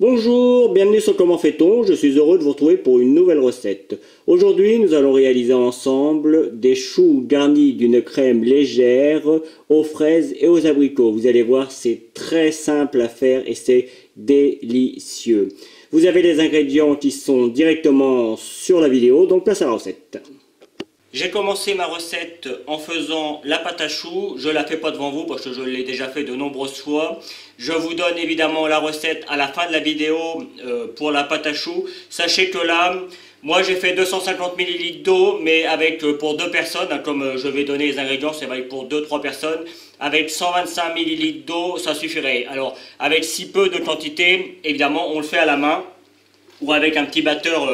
Bonjour, bienvenue sur Comment fait-on, je suis heureux de vous retrouver pour une nouvelle recette. Aujourd'hui, nous allons réaliser ensemble des choux garnis d'une crème légère aux fraises et aux abricots. Vous allez voir, c'est très simple à faire et c'est délicieux. Vous avez les ingrédients qui sont directement sur la vidéo, donc place à la recette. J'ai commencé ma recette en faisant la pâte à choux. Je ne la fais pas devant vous parce que je l'ai déjà fait de nombreuses fois. Je vous donne évidemment la recette à la fin de la vidéo pour la pâte à choux. Sachez que là, moi j'ai fait 250 ml d'eau, mais avec pour 2 personnes, hein, comme je vais donner les ingrédients, c'est valable pour 2-3 personnes. Avec 125 ml d'eau, ça suffirait. Alors, avec si peu de quantité, évidemment, on le fait à la main ou avec un petit batteur,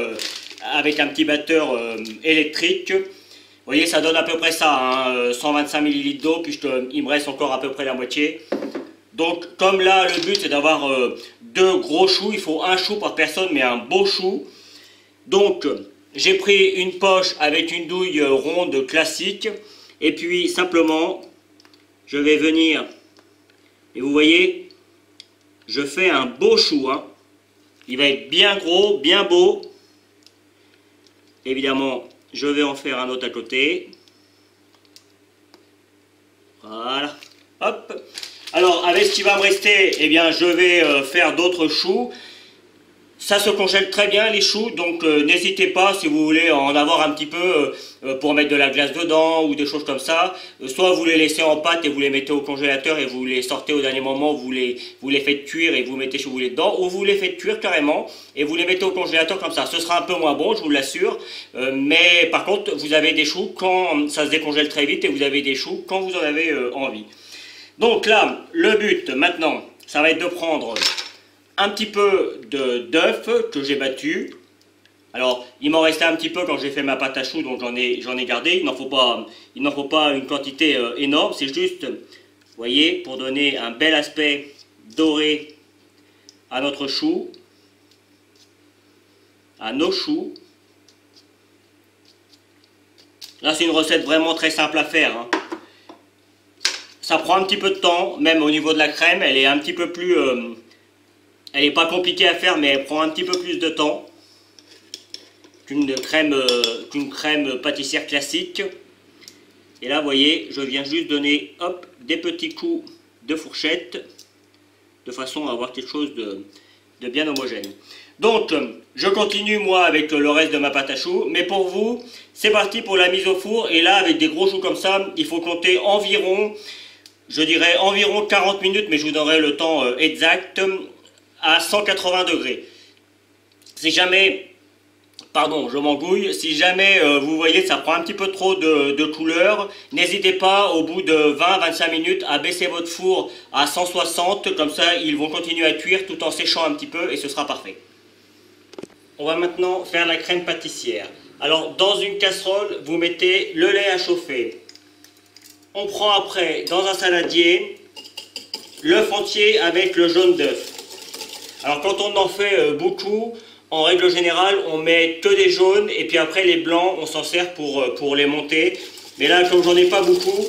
électrique. Vous voyez, ça donne à peu près ça, hein, 125 ml d'eau, puis il me reste encore à peu près la moitié. Donc, comme là, le but c'est d'avoir 2 gros choux, il faut un chou par personne, mais un beau chou. Donc, j'ai pris une poche avec une douille ronde classique, et puis simplement, je vais venir, et vous voyez, je fais un beau chou, hein. Il va être bien gros, bien beau. Évidemment, je vais en faire un autre à côté. Voilà. Hop. Alors, avec ce qui va me rester, eh bien, je vais faire d'autres choux. Ça se congèle très bien, les choux, donc n'hésitez pas, si vous voulez en avoir un petit peu pour mettre de la glace dedans ou des choses comme ça. Soit vous les laissez en pâte et vous les mettez au congélateur et vous les sortez au dernier moment, vous les faites cuire et vous mettez ce que vous voulez dedans. Ou vous les faites cuire carrément et vous les mettez au congélateur comme ça. Ce sera un peu moins bon, je vous l'assure. Mais par contre, vous avez des choux quand ça se décongèle très vite et vous avez des choux quand vous en avez envie. Donc là, le but maintenant, ça va être de prendre un petit peu d'œuf que j'ai battu. Alors, il m'en restait un petit peu quand j'ai fait ma pâte à choux, donc j'en ai gardé. Il n'en faut pas une quantité énorme. C'est juste, vous voyez, pour donner un bel aspect doré à notre chou, à nos choux. Là, c'est une recette vraiment très simple à faire, hein. Ça prend un petit peu de temps, même au niveau de la crème, elle est un petit peu plus... elle n'est pas compliquée à faire, mais elle prend un petit peu plus de temps qu'une crème pâtissière classique. Et là, vous voyez, je viens juste donner hop, des petits coups de fourchette, de façon à avoir quelque chose de bien homogène. Donc, je continue moi avec le reste de ma pâte à choux, mais pour vous, c'est parti pour la mise au four. Et là, avec des gros choux comme ça, il faut compter environ, je dirais environ 40 minutes, mais je vous donnerai le temps exact, à 180 degrés. Si jamais, pardon, je m'engouille, si jamais vous voyez que ça prend un petit peu trop de couleur, n'hésitez pas au bout de 20-25 minutes à baisser votre four à 160, comme ça ils vont continuer à cuire tout en séchant un petit peu et ce sera parfait. On va maintenant faire la crème pâtissière. Alors dans une casserole, vous mettez le lait à chauffer. On prend après dans un saladier l'œuf entier avec le jaune d'œuf. Alors quand on en fait beaucoup, en règle générale, on met que des jaunes et puis après les blancs, on s'en sert pour les monter. Mais là, comme j'en ai pas beaucoup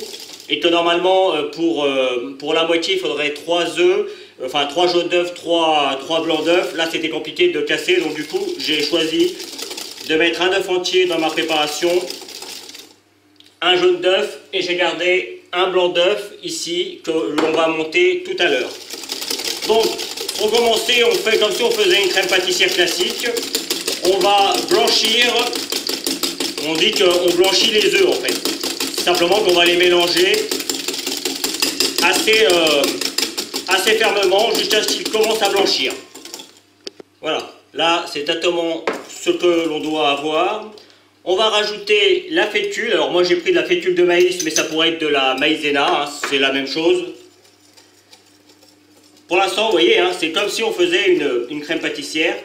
et que normalement pour la moitié, il faudrait 3 œufs, enfin 3 jaunes d'œufs, 3 blancs d'œufs. Là, c'était compliqué de casser, donc du coup, j'ai choisi de mettre un œuf entier dans ma préparation, un jaune d'œuf et j'ai gardé un blanc d'œuf ici que l'on va monter tout à l'heure. Donc, pour commencer, on fait comme si on faisait une crème pâtissière classique. On va blanchir. On dit qu'on blanchit les œufs en fait. Simplement qu'on va les mélanger assez fermement jusqu'à ce qu'ils commencent à blanchir. Voilà. Là, c'est exactement ce que l'on doit avoir. On va rajouter la fécule. Alors moi, j'ai pris de la fécule de maïs, mais ça pourrait être de la maïzena, hein, c'est la même chose. Pour l'instant, vous voyez, hein, c'est comme si on faisait une crème pâtissière.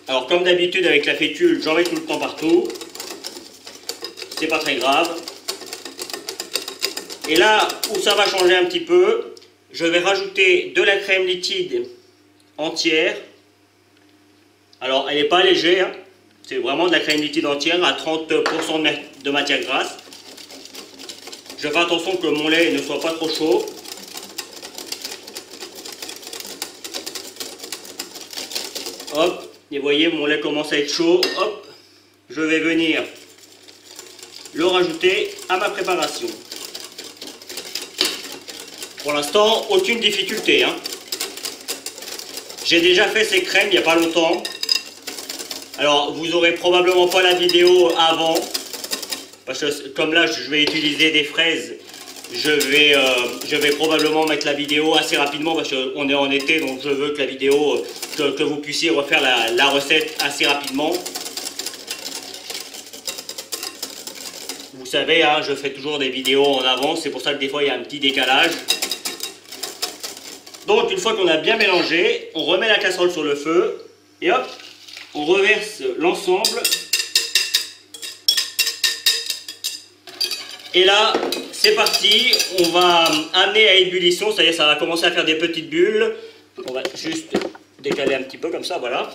Alors, comme d'habitude avec la fécule, j'en mets tout le temps partout. C'est pas très grave. Et là où ça va changer un petit peu, je vais rajouter de la crème liquide entière. Alors, elle n'est pas légère, hein. C'est vraiment de la crème liquide entière à 30% de matière grasse. Je fais attention que mon lait ne soit pas trop chaud. Hop, et vous voyez, mon lait commence à être chaud. Hop, je vais venir le rajouter à ma préparation. Pour l'instant, aucune difficulté, hein. J'ai déjà fait ces crèmes il n'y a pas longtemps. Alors, vous n'aurez probablement pas la vidéo avant. Parce que comme là, je vais utiliser des fraises. Je vais probablement mettre la vidéo assez rapidement parce qu'on est en été. Donc, je veux que la vidéo, que vous puissiez refaire la recette assez rapidement. Vous savez, hein, je fais toujours des vidéos en avance. C'est pour ça que des fois, il y a un petit décalage. Donc une fois qu'on a bien mélangé, on remet la casserole sur le feu et hop, on reverse l'ensemble. Et là, c'est parti, on va amener à ébullition, c'est-à-dire ça va commencer à faire des petites bulles. On va juste décaler un petit peu comme ça, voilà.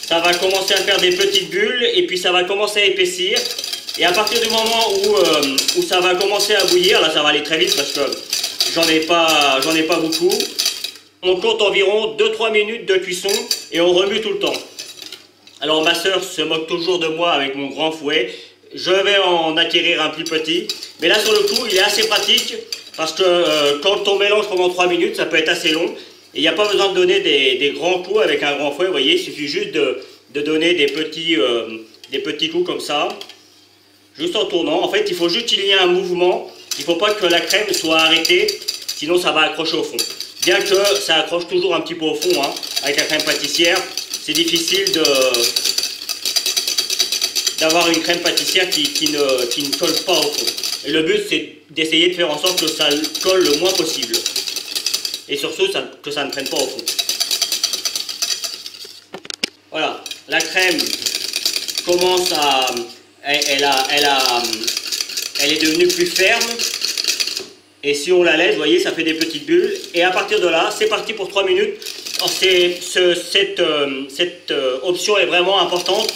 Ça va commencer à faire des petites bulles et puis ça va commencer à épaissir. Et à partir du moment où ça va commencer à bouillir, là ça va aller très vite parce que j'en ai pas beaucoup. On compte environ 2-3 minutes de cuisson et on remue tout le temps. Alors ma soeur se moque toujours de moi avec mon grand fouet. Je vais en acquérir un plus petit. Mais là sur le coup il est assez pratique parce que quand on mélange pendant 3 minutes ça peut être assez long. Et il n'y a pas besoin de donner des grands coups avec un grand fouet. Vous voyez, il suffit juste de donner des petits coups comme ça. Juste en tournant. En fait il faut juste qu'il y ait un mouvement. Il ne faut pas que la crème soit arrêtée. Sinon ça va accrocher au fond. Bien que ça accroche toujours un petit peu au fond, hein, avec la crème pâtissière, c'est difficile d'avoir une crème pâtissière qui ne colle pas au fond. Et le but c'est d'essayer de faire en sorte que ça colle le moins possible. Et surtout que ça ne traîne pas au fond. Voilà, la crème commence à... Elle est devenue plus ferme. Et si on la laisse, vous voyez, ça fait des petites bulles. Et à partir de là, c'est parti pour 3 minutes. Cette option est vraiment importante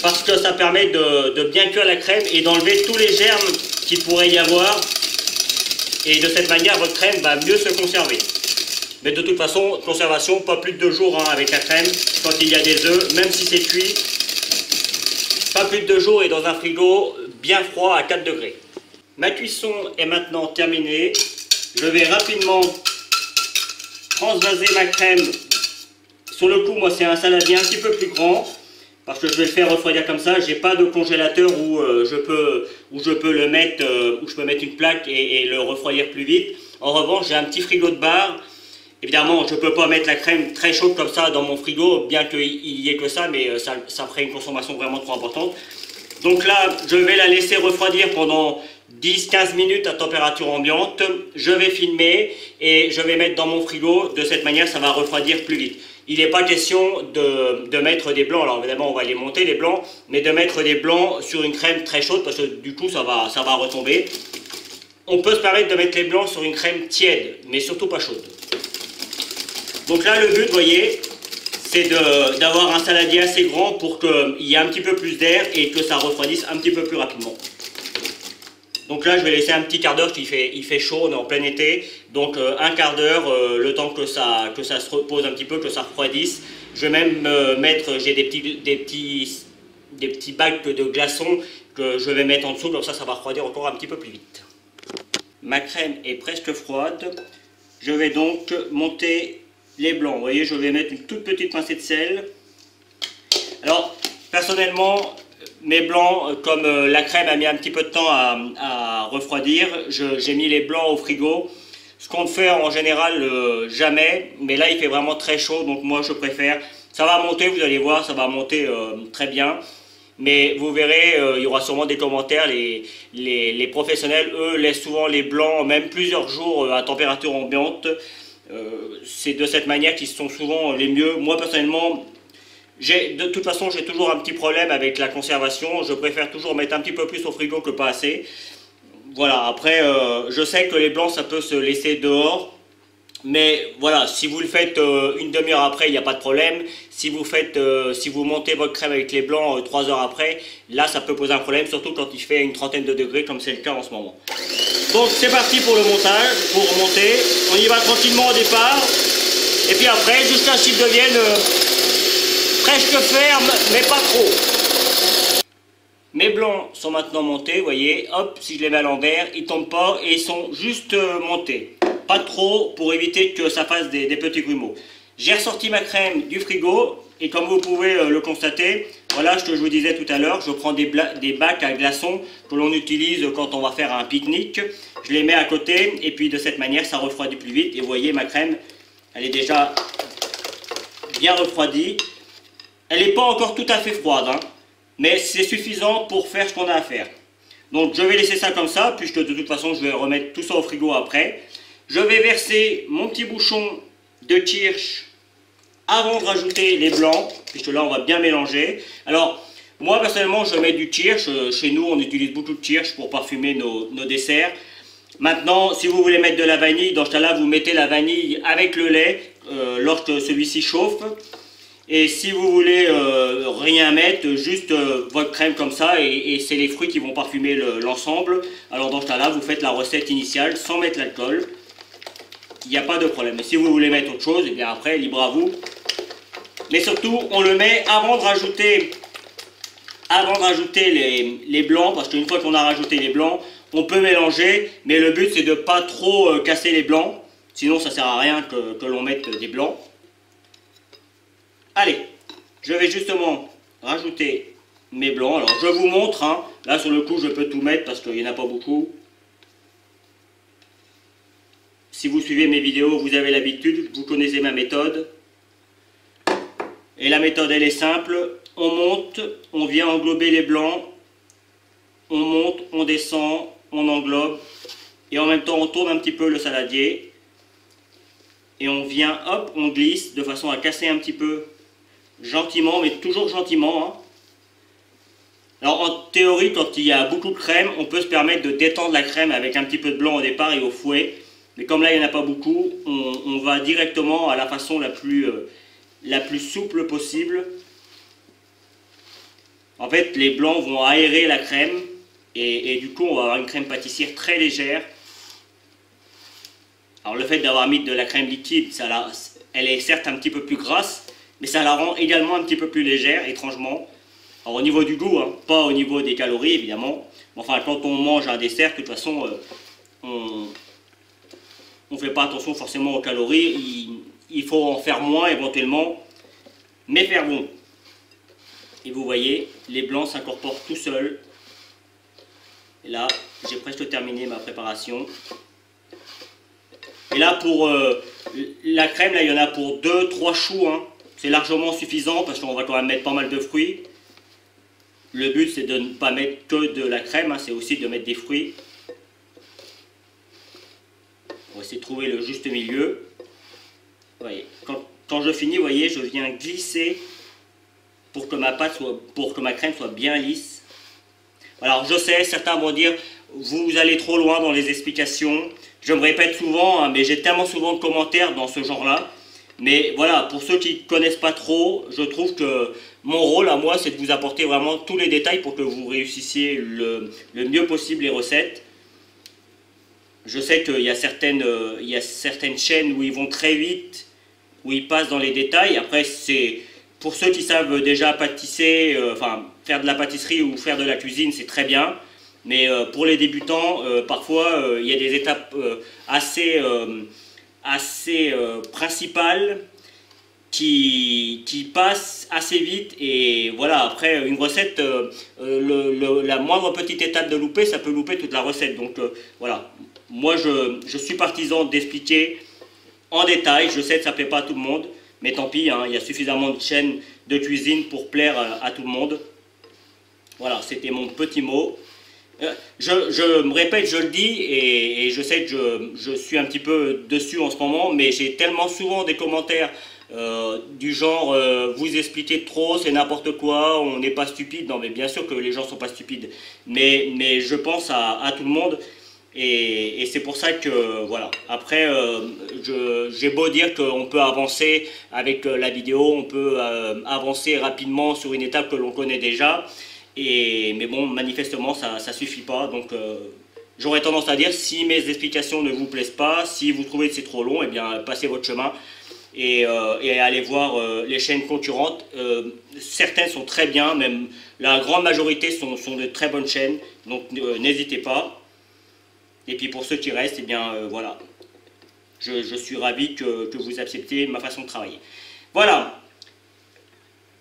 parce que ça permet de bien cuire la crème et d'enlever tous les germes qu'il pourrait y avoir. Et de cette manière, votre crème va mieux se conserver. Mais de toute façon, conservation, pas plus de 2 jours hein, avec la crème. Quand il y a des œufs, même si c'est cuit, pas plus de 2 jours et dans un frigo bien froid à 4 degrés. Ma cuisson est maintenant terminée. Je vais rapidement transvaser ma crème. Sur le coup, moi, c'est un saladier un petit peu plus grand parce que je vais le faire refroidir comme ça. J'ai pas de congélateur où je peux le mettre, où je peux mettre une plaque et le refroidir plus vite. En revanche, j'ai un petit frigo de bar. Évidemment, je peux pas mettre la crème très chaude comme ça dans mon frigo, bien qu'il y ait que ça, mais ça ferait une consommation vraiment trop importante. Donc là, je vais la laisser refroidir pendant 10-15 minutes à température ambiante. Je vais filmer et je vais mettre dans mon frigo. De cette manière, ça va refroidir plus vite. Il n'est pas question de mettre des blancs. Alors évidemment, on va les monter, les blancs. Mais de mettre des blancs sur une crème très chaude parce que du coup, ça va retomber. On peut se permettre de mettre les blancs sur une crème tiède, mais surtout pas chaude. Donc là, le but, vous voyez, c'est d'avoir un saladier assez grand pour qu'il y ait un petit peu plus d'air et que ça refroidisse un petit peu plus rapidement. Donc là, je vais laisser un petit quart d'heure, il fait chaud, on est en plein été. Donc un quart d'heure, le temps que ça se repose un petit peu, que ça refroidisse. Je vais même mettre, j'ai des petits bacs de glaçons que je vais mettre en dessous, comme ça va refroidir encore un petit peu plus vite. Ma crème est presque froide. Je vais donc monter les blancs. Vous voyez, je vais mettre une toute petite pincée de sel. Alors, personnellement, mes blancs, comme la crème a mis un petit peu de temps à refroidir, j'ai mis les blancs au frigo. Ce qu'on fait en général jamais, mais là il fait vraiment très chaud, donc moi je préfère. Ça va monter, vous allez voir, ça va monter très bien. Mais vous verrez, il y aura sûrement des commentaires. Les professionnels, eux, laissent souvent les blancs, même plusieurs jours à température ambiante. C'est de cette manière qu'ils sont souvent les mieux. Moi personnellement, de toute façon, j'ai toujours un petit problème avec la conservation. Je préfère toujours mettre un petit peu plus au frigo que pas assez. Voilà, après, je sais que les blancs, ça peut se laisser dehors. Mais voilà, si vous le faites une demi-heure après, il n'y a pas de problème. Si vous montez votre crème avec les blancs 3 heures après, là, ça peut poser un problème, surtout quand il fait une trentaine de degrés, comme c'est le cas en ce moment. Donc, c'est parti pour le montage, pour monter. On y va tranquillement au départ. Et puis après, jusqu'à ce qu'ils deviennent presque ferme, mais pas trop. Mes blancs sont maintenant montés, vous voyez, hop, si je les mets à l'envers, ils tombent pas et ils sont juste montés. Pas trop pour éviter que ça fasse des petits grumeaux. J'ai ressorti ma crème du frigo et comme vous pouvez le constater, voilà ce que je vous disais tout à l'heure, je prends des bacs à glaçons que l'on utilise quand on va faire un pique-nique. Je les mets à côté et puis de cette manière ça refroidit plus vite et vous voyez ma crème, elle est déjà bien refroidie. Elle n'est pas encore tout à fait froide, hein, mais c'est suffisant pour faire ce qu'on a à faire. Donc je vais laisser ça comme ça, puisque de toute façon je vais remettre tout ça au frigo après. Je vais verser mon petit bouchon de kirsch avant de rajouter les blancs, puisque là on va bien mélanger. Alors moi personnellement je mets du kirsch, chez nous on utilise beaucoup de kirsch pour parfumer nos desserts. Maintenant si vous voulez mettre de la vanille, dans ce cas là vous mettez la vanille avec le lait lorsque celui-ci chauffe. Et si vous voulez rien mettre, juste votre crème comme ça, et c'est les fruits qui vont parfumer l'ensemble. Alors dans ce cas-là, vous faites la recette initiale sans mettre l'alcool. Il n'y a pas de problème. Mais si vous voulez mettre autre chose, et bien après, libre à vous. Mais surtout, on le met avant de rajouter les blancs, parce qu'une fois qu'on a rajouté les blancs, on peut mélanger, mais le but c'est de ne pas trop casser les blancs. Sinon, ça ne sert à rien que l'on mette des blancs. Allez, je vais justement rajouter mes blancs. Alors je vous montre, hein. Là sur le coup je peux tout mettre parce qu'il n'y en a pas beaucoup. Si vous suivez mes vidéos, vous avez l'habitude, vous connaissez ma méthode. Et la méthode elle est simple, on monte, on vient englober les blancs, on monte, on descend, on englobe, et en même temps on tourne un petit peu le saladier. Et on vient, hop, on glisse de façon à casser un petit peu. Gentiment, mais toujours gentiment. Hein. Alors en théorie, quand il y a beaucoup de crème, on peut se permettre de détendre la crème avec un petit peu de blanc au départ et au fouet. Mais comme là il n'y en a pas beaucoup, on va directement à la façon la plus souple possible. En fait, les blancs vont aérer la crème et du coup on va avoir une crème pâtissière très légère. Alors le fait d'avoir mis de la crème liquide, elle est certes un petit peu plus grasse, mais ça la rend également un petit peu plus légère, étrangement. Alors au niveau du goût, hein, pas au niveau des calories évidemment. Enfin, quand on mange un dessert, de toute façon, on ne fait pas attention forcément aux calories. Il faut en faire moins éventuellement, mais faire bon. Et vous voyez, les blancs s'incorporent tout seuls. Et là, j'ai presque terminé ma préparation. Et là, pour la crème, là, il y en a pour 2-3 choux. Hein. C'est largement suffisant parce qu'on va quand même mettre pas mal de fruits. Le but, c'est de ne pas mettre que de la crème, hein, c'est aussi de mettre des fruits. On va essayer de trouver le juste milieu. Vous voyez, quand je finis, vous voyez, je viens glisser pour que ma crème soit bien lisse. Alors, je sais, certains vont dire, vous allez trop loin dans les explications. Je me répète souvent, hein, mais j'ai tellement souvent de commentaires dans ce genre-là. Mais voilà, pour ceux qui ne connaissent pas trop, je trouve que mon rôle à moi, c'est de vous apporter vraiment tous les détails pour que vous réussissiez le mieux possible les recettes. Je sais qu'il y a certaines chaînes où ils vont très vite, où ils passent dans les détails. Après, c'est pour ceux qui savent déjà pâtisser, enfin faire de la pâtisserie ou faire de la cuisine, c'est très bien. Mais pour les débutants, parfois, il y a des étapes assez principales qui passent assez vite. Et voilà, après, une recette, la moindre petite étape de louper, ça peut louper toute la recette. Donc voilà, moi je suis partisan d'expliquer en détail. Je sais que ça ne plaît pas à tout le monde, mais tant pis, hein, il y a suffisamment de chaînes de cuisine pour plaire à tout le monde. Voilà, c'était mon petit mot. Je me répète, je le dis, et je sais que je suis un petit peu dessus en ce moment, mais j'ai tellement souvent des commentaires du genre vous expliquez trop, c'est n'importe quoi, on n'est pas stupide. Non, mais bien sûr que les gens ne sont pas stupides, mais je pense à tout le monde, et c'est pour ça que voilà. Après, j'ai beau dire qu'on peut avancer avec la vidéo, on peut avancer rapidement sur une étape que l'on connaît déjà. Mais bon, manifestement, ça ne suffit pas. Donc, j'aurais tendance à dire, si mes explications ne vous plaisent pas, si vous trouvez que c'est trop long, eh bien, passez votre chemin. et aller voir les chaînes concurrentes. Certaines sont très bien, même la grande majorité sont de très bonnes chaînes, donc n'hésitez pas. Et puis pour ceux qui restent, eh bien voilà, je suis ravi que vous acceptiez ma façon de travailler. Voilà.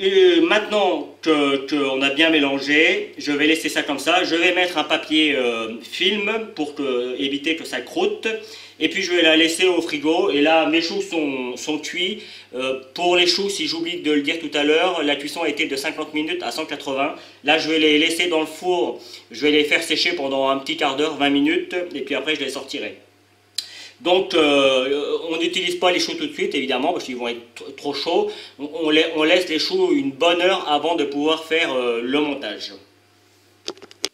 Et maintenant qu'on a bien mélangé, je vais laisser ça comme ça. Je vais mettre un papier film pour éviter que ça croûte. Et puis je vais la laisser au frigo. Et là, mes choux sont cuits. Pour les choux, si j'oublie de le dire tout à l'heure, la cuisson a été de 50 minutes à 180. Là, je vais les laisser dans le four. Je vais les faire sécher pendant un petit quart d'heure, 20 minutes. Et puis après, je les sortirai. Donc, on n'utilise pas les choux tout de suite, évidemment, parce qu'ils vont être trop chauds. On laisse les choux une bonne heure avant de pouvoir faire le montage.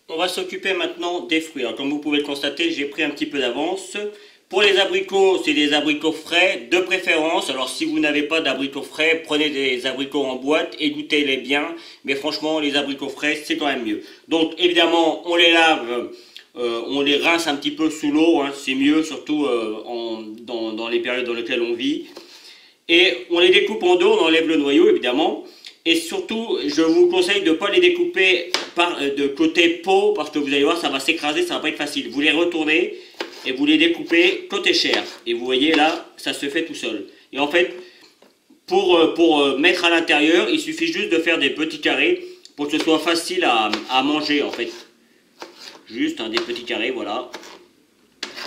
On va s'occuper maintenant des fruits. Alors, comme vous pouvez le constater, j'ai pris un petit peu d'avance. Pour les abricots, c'est des abricots frais, de préférence. Alors, si vous n'avez pas d'abricots frais, prenez des abricots en boîte et goûtez-les bien. Mais franchement, les abricots frais, c'est quand même mieux. Donc, évidemment, on les lave. On les rince un petit peu sous l'eau, hein, c'est mieux, surtout dans les périodes dans lesquelles on vit. Et on les découpe en deux, on enlève le noyau évidemment. Et surtout, je vous conseille de ne pas les découper de côté peau, parce que vous allez voir, ça va s'écraser, ça va pas être facile. Vous les retournez et vous les découpez côté chair. Et vous voyez là, ça se fait tout seul. Et en fait, pour mettre à l'intérieur, il suffit juste de faire des petits carrés pour que ce soit facile à manger en fait. Juste des petits carrés, voilà.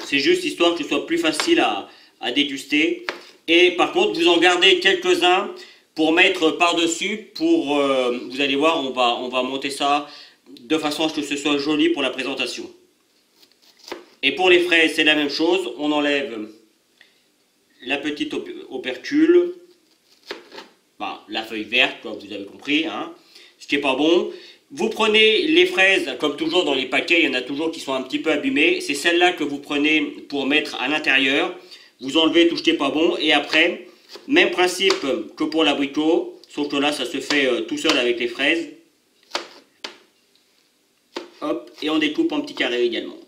C'est juste histoire que ce soit plus facile à déguster. Et par contre, vous en gardez quelques-uns pour mettre par-dessus. Vous allez voir, on va monter ça de façon à ce que ce soit joli pour la présentation. Et pour les fraises, c'est la même chose. On enlève la petite opercule, la feuille verte, comme vous avez compris, hein, ce qui n'est pas bon. Vous prenez les fraises, comme toujours dans les paquets, il y en a toujours qui sont un petit peu abîmées. C'est celle-là que vous prenez pour mettre à l'intérieur. Vous enlevez tout ce qui n'est pas bon. Et après, même principe que pour l'abricot, sauf que là, ça se fait tout seul avec les fraises. Hop, et on découpe en petits carrés également.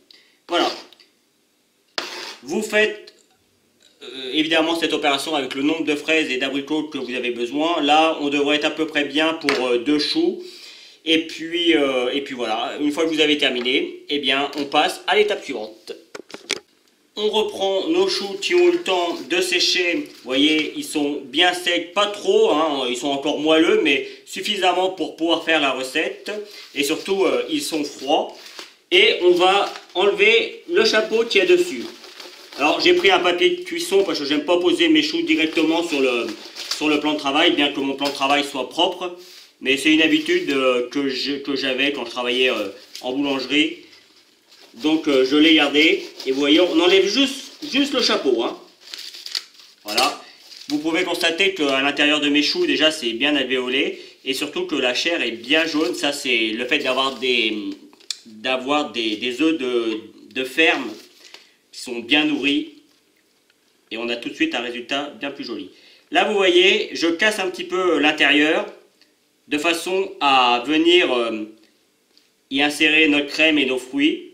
Voilà. Vous faites évidemment cette opération avec le nombre de fraises et d'abricots que vous avez besoin. Là, on devrait être à peu près bien pour 2 choux. Et puis voilà, une fois que vous avez terminé, eh bien on passe à l'étape suivante. On reprend nos choux qui ont eu le temps de sécher. Vous voyez, ils sont bien secs, pas trop, hein, ils sont encore moelleux, mais suffisamment pour pouvoir faire la recette. Et surtout, ils sont froids. Et on va enlever le chapeau qui est dessus. Alors j'ai pris un papier de cuisson parce que j'aime pas poser mes choux directement sur le plan de travail, bien que mon plan de travail soit propre. Mais c'est une habitude que j'avais quand je travaillais en boulangerie. Donc je l'ai gardé. Et vous voyez, on enlève juste le chapeau. Hein. Voilà. Vous pouvez constater qu'à l'intérieur de mes choux, déjà, c'est bien alvéolé. Et surtout que la chair est bien jaune. Ça, c'est le fait d'avoir des œufs de ferme qui sont bien nourris. Et on a tout de suite un résultat bien plus joli. Là, vous voyez, je casse un petit peu l'intérieur, de façon à venir y insérer notre crème et nos fruits.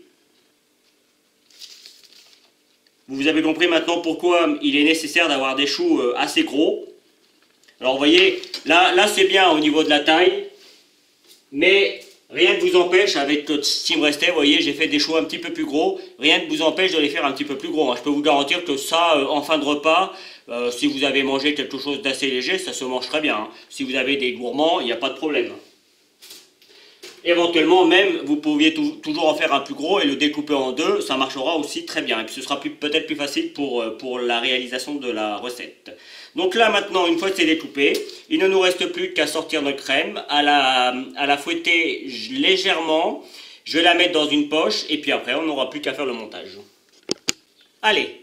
Vous avez compris maintenant pourquoi il est nécessaire d'avoir des choux assez gros. Alors vous voyez, là c'est bien au niveau de la taille, mais rien ne vous empêche, avec ce qui me restait, vous voyez, j'ai fait des choux un petit peu plus gros, rien ne vous empêche de les faire un petit peu plus gros. Hein. Je peux vous garantir que ça, en fin de repas, si vous avez mangé quelque chose d'assez léger, ça se mange très bien. Hein. Si vous avez des gourmands, il n'y a pas de problème. Éventuellement, même, vous pouviez toujours en faire un plus gros et le découper en deux, ça marchera aussi très bien. Et puis ce sera peut-être plus facile pour la réalisation de la recette. Donc là, maintenant, une fois que c'est découpé, il ne nous reste plus qu'à sortir notre crème, à la fouetter légèrement. Je vais la mettre dans une poche et puis après, on n'aura plus qu'à faire le montage. Allez!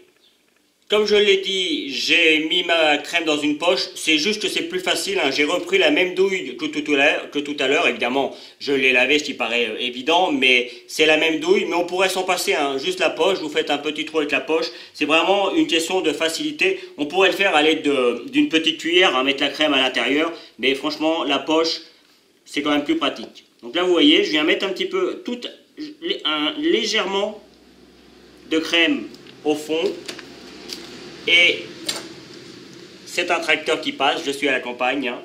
Comme je l'ai dit, j'ai mis ma crème dans une poche, c'est juste que c'est plus facile, hein. J'ai repris la même douille que tout à l'heure, évidemment je l'ai lavé, ce qui paraît évident, mais c'est la même douille, mais on pourrait s'en passer, hein. Juste la poche, vous faites un petit trou avec la poche, c'est vraiment une question de facilité, on pourrait le faire à l'aide d'une petite cuillère, hein, mettre la crème à l'intérieur, mais franchement la poche c'est quand même plus pratique. Donc là vous voyez, je viens mettre un petit peu, légèrement de crème au fond. Et c'est un tracteur qui passe, je suis à la campagne. Hein.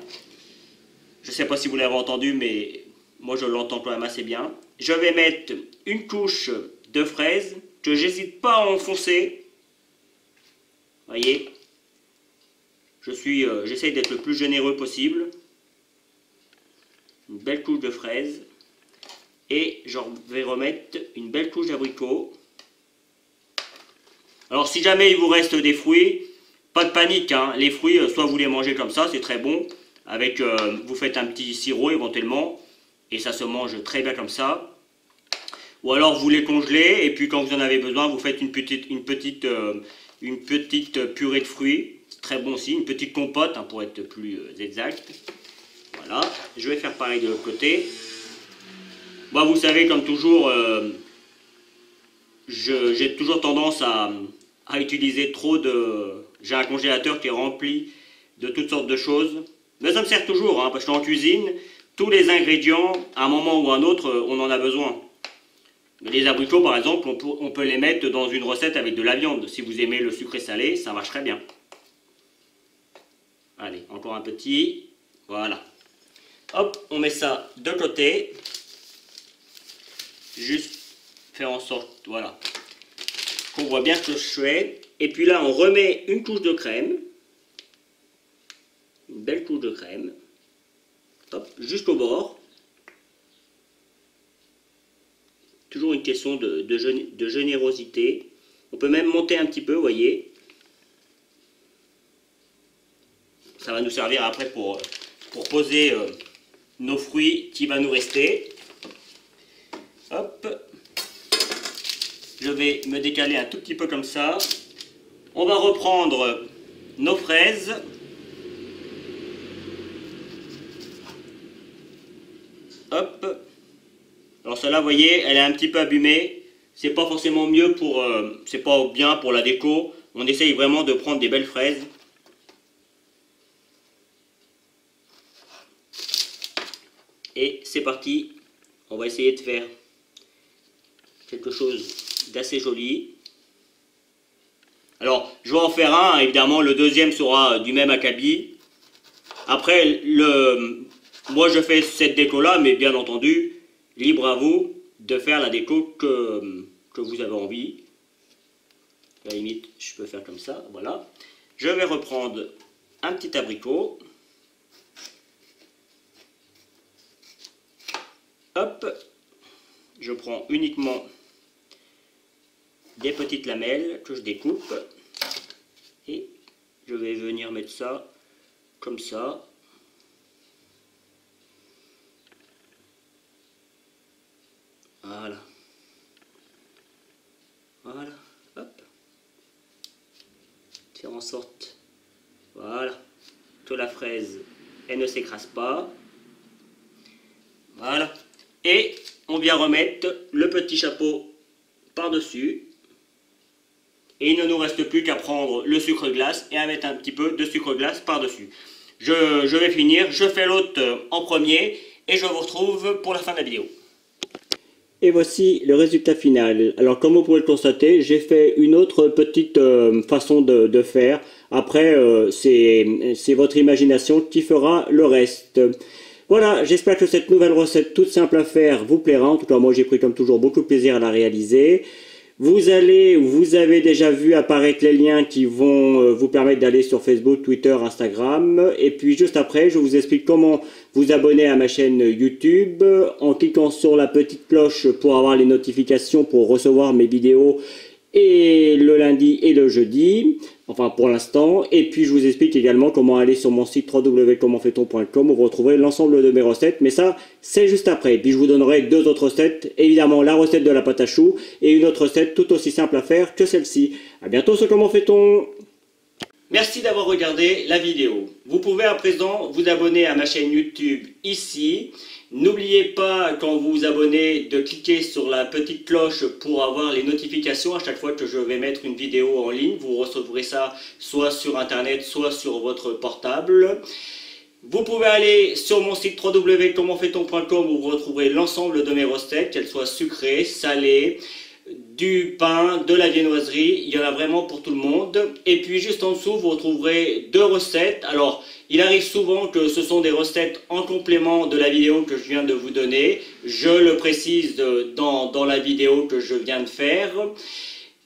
Je ne sais pas si vous l'avez entendu, mais moi je l'entends quand même assez bien. Je vais mettre une couche de fraises que j'hésite pas à enfoncer. Voyez, j'essaye d'être le plus généreux possible. Une belle couche de fraises. Et je vais remettre une belle couche d'abricots. Alors si jamais il vous reste des fruits, pas de panique, hein. Les fruits, soit vous les mangez comme ça, c'est très bon. Avec, vous faites un petit sirop éventuellement, et ça se mange très bien comme ça. Ou alors vous les congelez, et puis quand vous en avez besoin, vous faites une petite purée de fruits. C'est très bon aussi, une petite compote, hein, pour être plus exact. Voilà, je vais faire pareil de l'autre côté. Moi, vous savez, comme toujours, j'ai toujours tendance à utiliser trop de... J'ai un congélateur qui est rempli de toutes sortes de choses. Mais ça me sert toujours, hein, parce qu'en cuisine, tous les ingrédients, à un moment ou à un autre, on en a besoin. Les abricots, par exemple, on peut les mettre dans une recette avec de la viande. Si vous aimez le sucré salé, ça marche très bien. Allez, encore un petit. Voilà. Hop, on met ça de côté. Juste faire en sorte, voilà, qu'on voit bien ce que je fais. Et puis là, on remet une couche de crème. Une belle couche de crème. Hop, jusqu'au bord. Toujours une question de générosité. On peut même monter un petit peu, vous voyez. Ça va nous servir après pour poser nos fruits qui va nous rester. Hop. Je vais me décaler un tout petit peu comme ça. On va reprendre nos fraises. Hop. Alors celle-là, vous voyez, elle est un petit peu abîmée. C'est pas forcément mieux pour... c'est pas bien pour la déco. On essaye vraiment de prendre des belles fraises. Et c'est parti. On va essayer de faire quelque chose d'assez joli. Alors, je vais en faire un. Évidemment, le deuxième sera du même acabit. Après, moi, je fais cette déco-là, mais bien entendu, libre à vous de faire la déco que vous avez envie. À la limite, je peux faire comme ça, voilà. Je vais reprendre un petit abricot. Hop. Je prends uniquement des petites lamelles que je découpe. Et je vais venir mettre ça comme ça. Voilà. Voilà. Hop. Faire en sorte, voilà, que la fraise, elle ne s'écrase pas. Voilà. Et on vient remettre le petit chapeau par-dessus. Et il ne nous reste plus qu'à prendre le sucre glace et à mettre un petit peu de sucre glace par-dessus. Je vais finir, je fais l'autre en premier et je vous retrouve pour la fin de la vidéo. Et voici le résultat final. Alors comme vous pouvez le constater, j'ai fait une autre petite façon de faire. Après, c'est votre imagination qui fera le reste. Voilà, j'espère que cette nouvelle recette toute simple à faire vous plaira. En tout cas, moi j'ai pris comme toujours beaucoup de plaisir à la réaliser. Vous avez déjà vu apparaître les liens qui vont vous permettre d'aller sur Facebook, Twitter, Instagram. Et puis juste après, je vous explique comment vous abonner à ma chaîne YouTube en cliquant sur la petite cloche pour avoir les notifications pour recevoir mes vidéos et le lundi et le jeudi, enfin pour l'instant. Et puis je vous explique également comment aller sur mon site www.commentfaiton.com où vous retrouverez l'ensemble de mes recettes, mais ça c'est juste après. Puis je vous donnerai deux autres recettes, évidemment la recette de la pâte à choux et une autre recette tout aussi simple à faire que celle-ci. A bientôt sur Comment fait-on. Merci d'avoir regardé la vidéo. Vous pouvez à présent vous abonner à ma chaîne YouTube ici. N'oubliez pas, quand vous vous abonnez, de cliquer sur la petite cloche pour avoir les notifications à chaque fois que je vais mettre une vidéo en ligne. Vous recevrez ça soit sur internet, soit sur votre portable. Vous pouvez aller sur mon site www.commentfaiton.com où vous retrouverez l'ensemble de mes recettes, qu'elles soient sucrées, salées, du pain, de la viennoiserie, il y en a vraiment pour tout le monde. Et puis juste en dessous, vous retrouverez deux recettes. Alors, il arrive souvent que ce sont des recettes en complément de la vidéo que je viens de vous donner. Je le précise dans la vidéo que je viens de faire.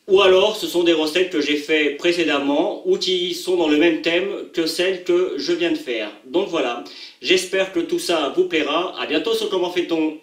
Ou alors, ce sont des recettes que j'ai fait précédemment ou qui sont dans le même thème que celles que je viens de faire. Donc voilà, j'espère que tout ça vous plaira. À bientôt sur Comment fait-on.